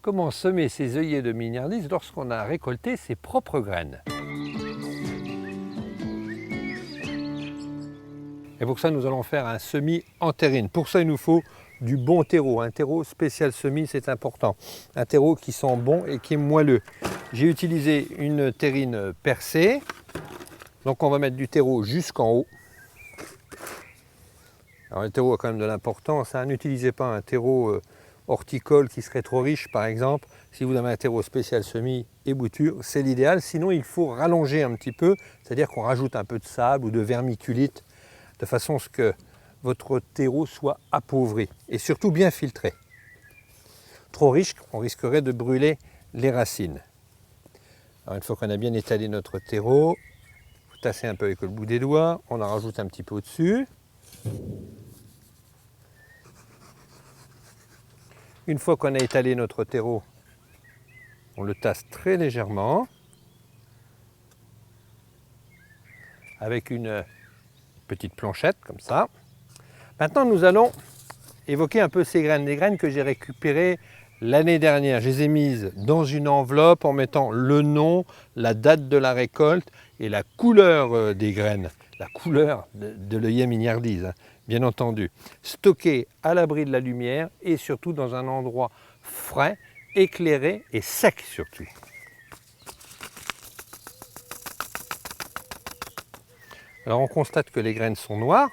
Comment semer ses œillets de mignardise lorsqu'on a récolté ses propres graines? Et pour ça, nous allons faire un semis en terrine. Pour ça, il nous faut du bon terreau. Un terreau spécial semis, c'est important. Un terreau qui sent bon et qui est moelleux. J'ai utilisé une terrine percée. Donc on va mettre du terreau jusqu'en haut. Alors le terreau a quand même de l'importance. N'utilisez pas un terreau horticole qui serait trop riche, par exemple. Si vous avez un terreau spécial semis et bouture, c'est l'idéal. Sinon, il faut rallonger un petit peu, c'est-à-dire qu'on rajoute un peu de sable ou de vermiculite, de façon à ce que votre terreau soit appauvri et surtout bien filtré. Trop riche, on risquerait de brûler les racines. Alors, une fois qu'on a bien étalé notre terreau, vous tassez un peu avec le bout des doigts, on en rajoute un petit peu au-dessus. Une fois qu'on a étalé notre terreau, on le tasse très légèrement avec une petite planchette comme ça. Maintenant, nous allons évoquer un peu ces graines, des graines que j'ai récupérées l'année dernière. Je les ai mises dans une enveloppe en mettant le nom, la date de la récolte et la couleur des graines, la couleur de l'œillet mignardise, bien entendu. Stockées à l'abri de la lumière et surtout dans un endroit frais, éclairé et sec surtout. Alors on constate que les graines sont noires.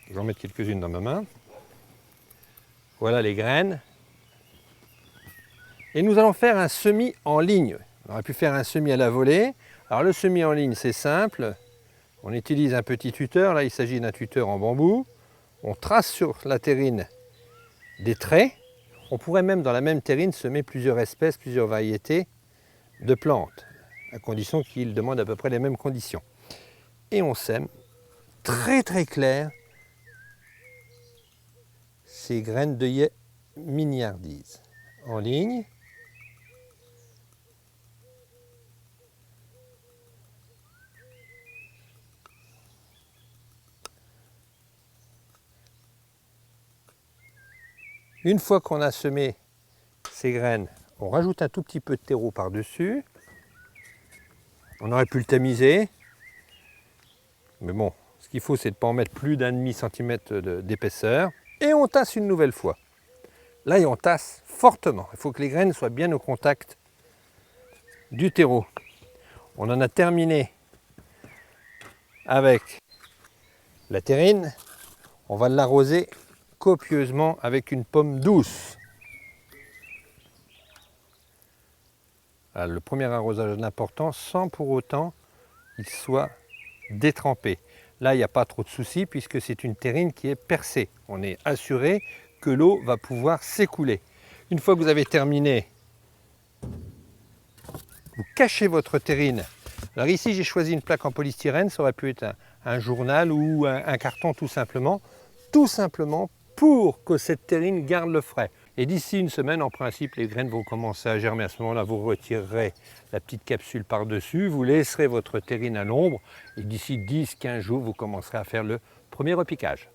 Je vais en mettre quelques-unes dans ma main. Voilà les graines. Et nous allons faire un semis en ligne. On aurait pu faire un semis à la volée. Alors le semis en ligne, c'est simple. On utilise un petit tuteur. Là, il s'agit d'un tuteur en bambou. On trace sur la terrine des traits. On pourrait même, dans la même terrine, semer plusieurs espèces, plusieurs variétés de plantes, à condition qu'ils demandent à peu près les mêmes conditions. Et on sème très clair ces graines d'œillet mignardise en ligne. Une fois qu'on a semé ces graines, on rajoute un tout petit peu de terreau par-dessus. On aurait pu le tamiser, mais bon, ce qu'il faut, c'est de ne pas en mettre plus d'un demi-centimètre d'épaisseur. Et on tasse une nouvelle fois. Là, on tasse fortement. Il faut que les graines soient bien au contact du terreau. On en a terminé avec la terrine. On va l'arroser copieusement avec une pomme douce. Alors, le premier arrosage est important sans pour autant qu'il soit détrempé. Là, il n'y a pas trop de soucis puisque c'est une terrine qui est percée. On est assuré que l'eau va pouvoir s'écouler. Une fois que vous avez terminé, vous cachez votre terrine. Alors ici, j'ai choisi une plaque en polystyrène. Ça aurait pu être un journal ou un carton tout simplement pour que cette terrine garde le frais. Et d'ici une semaine, en principe, les graines vont commencer à germer. À ce moment-là, vous retirerez la petite capsule par-dessus, vous laisserez votre terrine à l'ombre et d'ici 10-15 jours, vous commencerez à faire le premier repiquage.